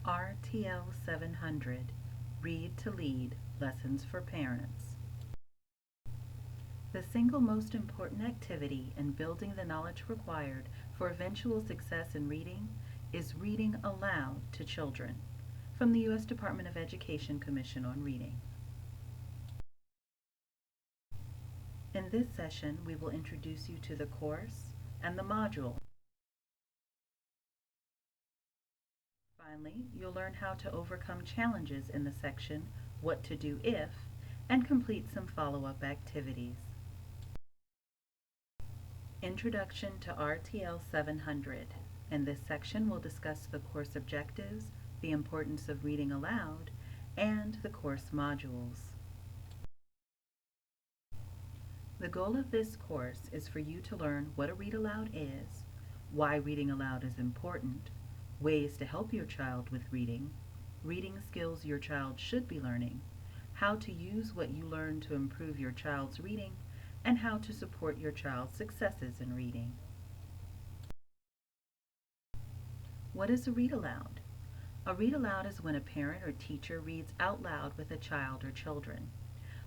RTL 700, Read to Lead, Lessons for Parents. The single most important activity in building the knowledge required for eventual success in reading is reading aloud to children, from the U.S. Department of Education Commission on Reading. In this session, we will introduce you to the course and the module. Finally, you'll learn how to overcome challenges in the section, What to Do If, and complete some follow-up activities. Introduction to RTL 700. In this section, we'll discuss the course objectives, the importance of reading aloud, and the course modules. The goal of this course is for you to learn what a read aloud is, why reading aloud is important, ways to help your child with reading, reading skills your child should be learning, how to use what you learn to improve your child's reading, and how to support your child's successes in reading. What is a read aloud? A read aloud is when a parent or teacher reads out loud with a child or children.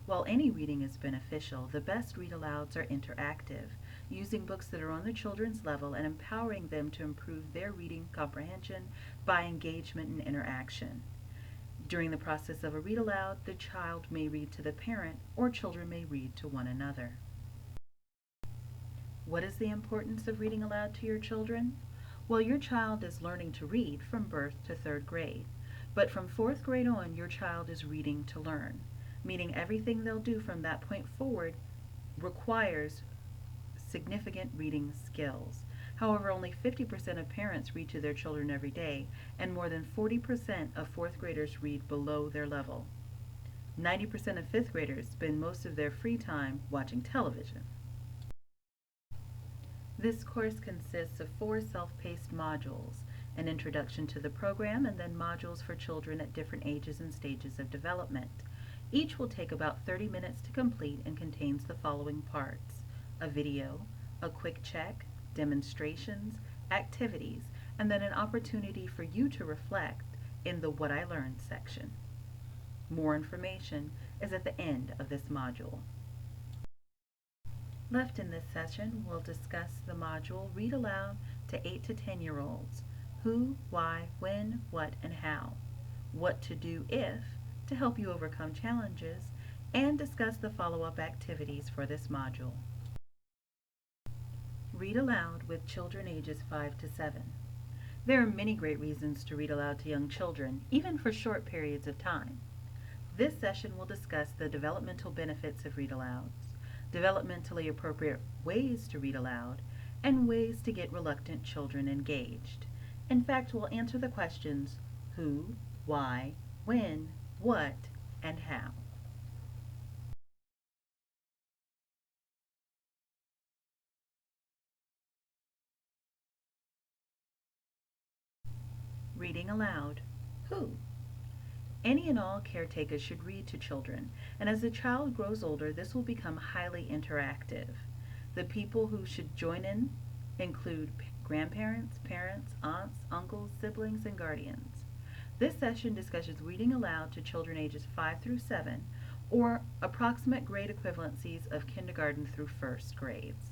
While any reading is beneficial, the best read alouds are interactive, using books that are on the children's level and empowering them to improve their reading comprehension by engagement and interaction. During the process of a read aloud, the child may read to the parent or children may read to one another. What is the importance of reading aloud to your children? Well, your child is learning to read from birth to 3rd grade, but from 4th grade on, your child is reading to learn, meaning everything they'll do from that point forward requires significant reading skills. However, only 50% of parents read to their children every day, and more than 40% of 4th graders read below their level. 90% of 5th graders spend most of their free time watching television. This course consists of 4 self-paced modules, an introduction to the program, and then modules for children at different ages and stages of development. Each will take about 30 minutes to complete and contains the following parts: a video, a quick check, demonstrations, activities, and then an opportunity for you to reflect in the What I Learned section. More information is at the end of this module. Left in this session, we'll discuss the module Read Aloud to 8 to 10-year-olds, who, why, when, what, and how, what to do if, to help you overcome challenges, and discuss the follow-up activities for this module. Read aloud with children ages 5 to 7. There are many great reasons to read aloud to young children, even for short periods of time. This session will discuss the developmental benefits of read alouds, developmentally appropriate ways to read aloud, and ways to get reluctant children engaged. In fact, we'll answer the questions who, why, when, what, and how. Reading aloud. Who? Any and all caretakers should read to children, and as the child grows older, this will become highly interactive. The people who should join in include grandparents, parents, aunts, uncles, siblings, and guardians. This session discusses reading aloud to children ages 5 through 7, or approximate grade equivalencies of kindergarten through 1st grades.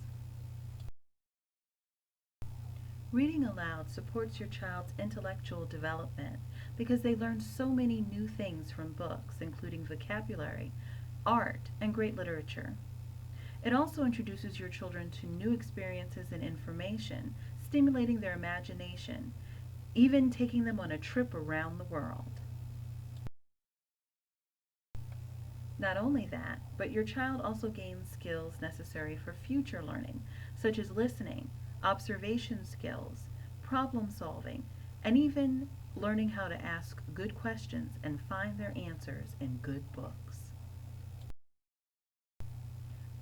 Reading aloud supports your child's intellectual development because they learn so many new things from books, including vocabulary, art, and great literature. It also introduces your children to new experiences and information, stimulating their imagination, even taking them on a trip around the world. Not only that, but your child also gains skills necessary for future learning, such as listening, observation skills, problem solving, and even learning how to ask good questions and find their answers in good books.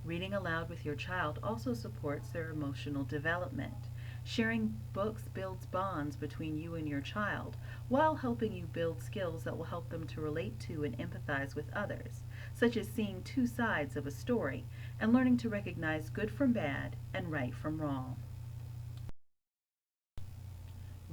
Reading aloud with your child also supports their emotional development. Sharing books builds bonds between you and your child, while helping you build skills that will help them to relate to and empathize with others, such as seeing 2 sides of a story and learning to recognize good from bad and right from wrong.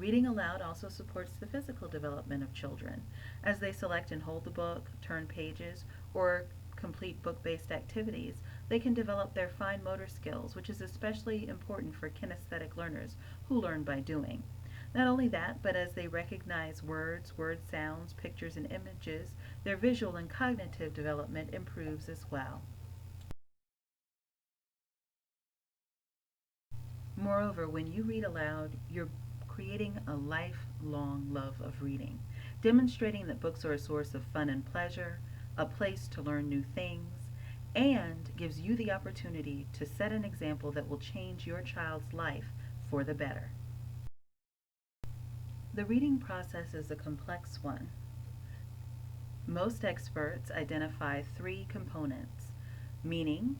Reading aloud also supports the physical development of children. As they select and hold the book, turn pages, or complete book-based activities, they can develop their fine motor skills, which is especially important for kinesthetic learners who learn by doing. Not only that, but as they recognize words, word sounds, pictures, and images, their visual and cognitive development improves as well. Moreover, when you read aloud, you're creating a lifelong love of reading, demonstrating that books are a source of fun and pleasure, a place to learn new things, and gives you the opportunity to set an example that will change your child's life for the better. The reading process is a complex one. Most experts identify three components: meaning,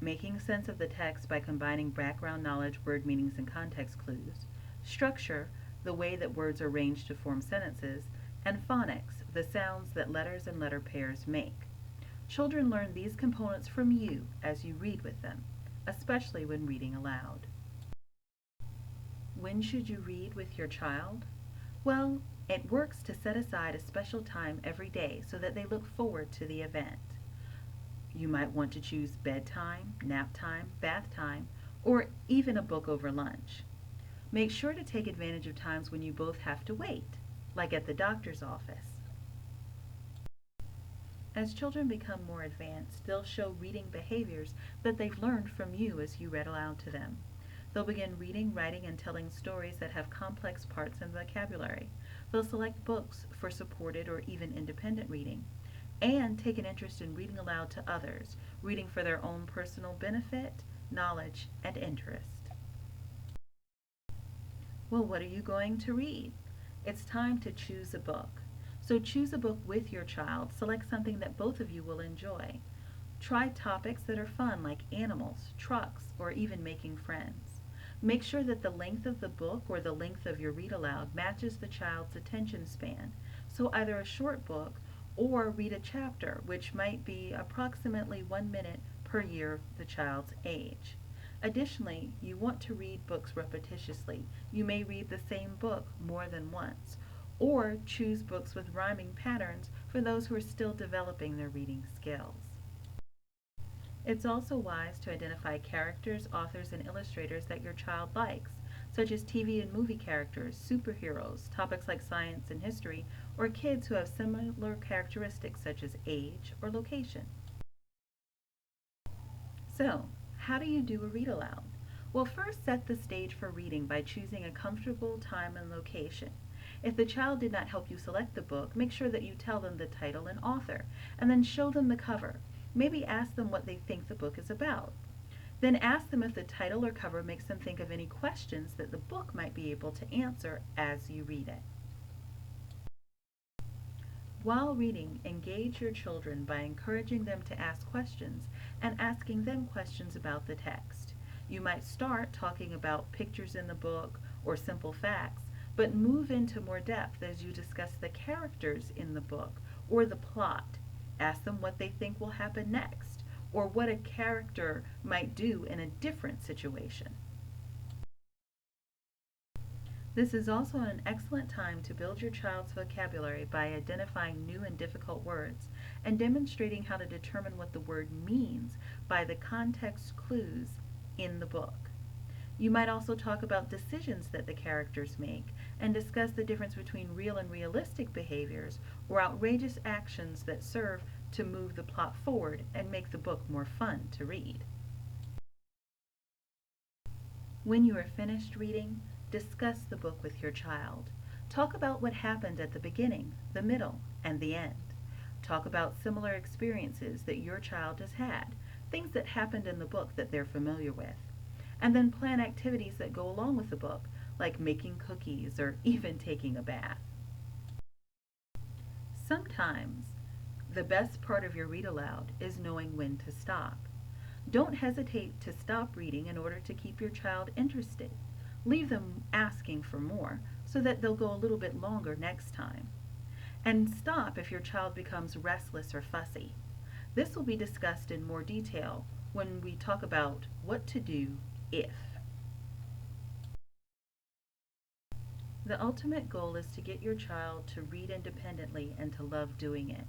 making sense of the text by combining background knowledge, word meanings, and context clues; structure, the way that words are arranged to form sentences; and phonics, the sounds that letters and letter pairs make. Children learn these components from you as you read with them, especially when reading aloud. When should you read with your child? Well, it works to set aside a special time every day so that they look forward to the event. You might want to choose bedtime, nap time, bath time, or even a book over lunch. Make sure to take advantage of times when you both have to wait, like at the doctor's office. As children become more advanced, they'll show reading behaviors that they've learned from you as you read aloud to them. They'll begin reading, writing, and telling stories that have complex parts and vocabulary. They'll select books for supported or even independent reading, and take an interest in reading aloud to others, reading for their own personal benefit, knowledge, and interest. Well, what are you going to read? It's time to choose a book. So choose a book with your child. Select something that both of you will enjoy. Try topics that are fun, like animals, trucks, or even making friends. Make sure that the length of the book or the length of your read aloud matches the child's attention span. So either a short book or read a chapter, which might be approximately 1 minute per year of the child's age. Additionally, you want to read books repetitiously. You may read the same book more than once, or choose books with rhyming patterns for those who are still developing their reading skills. It's also wise to identify characters, authors, and illustrators that your child likes, such as TV and movie characters, superheroes, topics like science and history, or kids who have similar characteristics such as age or location. So, how do you do a read aloud? Well, first set the stage for reading by choosing a comfortable time and location. If the child did not help you select the book, make sure that you tell them the title and author, and then show them the cover. Maybe ask them what they think the book is about. Then ask them if the title or cover makes them think of any questions that the book might be able to answer as you read it. While reading, engage your children by encouraging them to ask questions and asking them questions about the text. You might start talking about pictures in the book or simple facts, but move into more depth as you discuss the characters in the book or the plot. Ask them what they think will happen next, or what a character might do in a different situation. This is also an excellent time to build your child's vocabulary by identifying new and difficult words and demonstrating how to determine what the word means by the context clues in the book. You might also talk about decisions that the characters make and discuss the difference between real and realistic behaviors or outrageous actions that serve to move the plot forward and make the book more fun to read. When you are finished reading, discuss the book with your child. Talk about what happened at the beginning, the middle, and the end. Talk about similar experiences that your child has had, things that happened in the book that they're familiar with. And then plan activities that go along with the book, like making cookies or even taking a bath. Sometimes, the best part of your read aloud is knowing when to stop. Don't hesitate to stop reading in order to keep your child interested. Leave them asking for more so that they'll go a little bit longer next time. And stop if your child becomes restless or fussy. This will be discussed in more detail when we talk about what to do if. The ultimate goal is to get your child to read independently and to love doing it.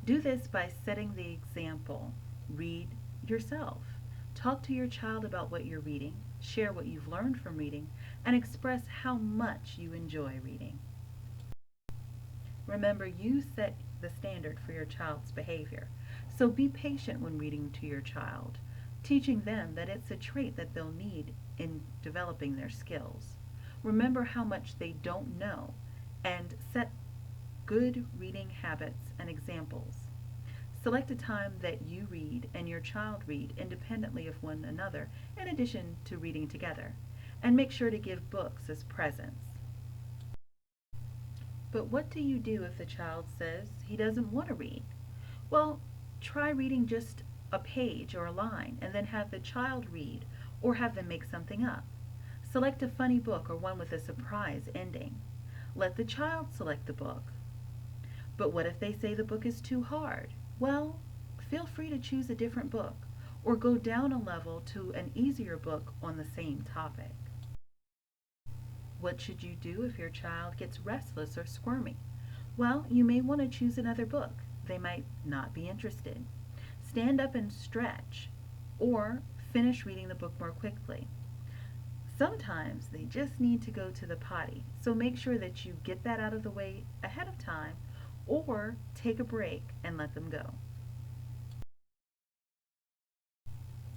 Do this by setting the example. Read yourself. Talk to your child about what you're reading, share what you've learned from reading, and express how much you enjoy reading. Remember, you set the standard for your child's behavior, so be patient when reading to your child, teaching them that it's a trait that they'll need in developing their skills. Remember how much they don't know and set good reading habits and examples. Select a time that you read and your child read independently of one another in addition to reading together, and make sure to give books as presents. But what do you do if the child says he doesn't want to read? Well, try reading just a page or a line and then have the child read or have them make something up. Select a funny book or one with a surprise ending. Let the child select the book. But what if they say the book is too hard? Well, feel free to choose a different book or go down a level to an easier book on the same topic. What should you do if your child gets restless or squirmy? Well, you may want to choose another book. They might not be interested. Stand up and stretch, or finish reading the book more quickly. Sometimes they just need to go to the potty, so make sure that you get that out of the way ahead of time, or take a break and let them go.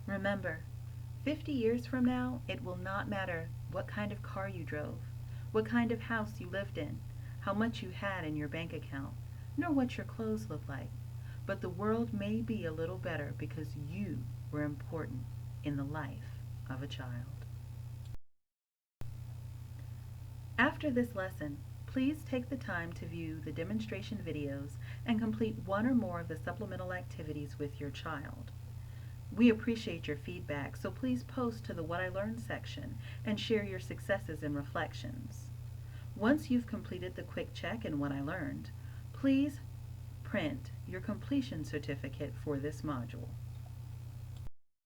Remember, 50 years from now, it will not matter what kind of car you drove, what kind of house you lived in, how much you had in your bank account, nor what your clothes look like. But the world may be a little better because you were important in the life of a child. After this lesson, please take the time to view the demonstration videos and complete one or more of the supplemental activities with your child. We appreciate your feedback, so please post to the What I Learned section and share your successes and reflections. Once you've completed the quick check in What I Learned, please print your completion certificate for this module.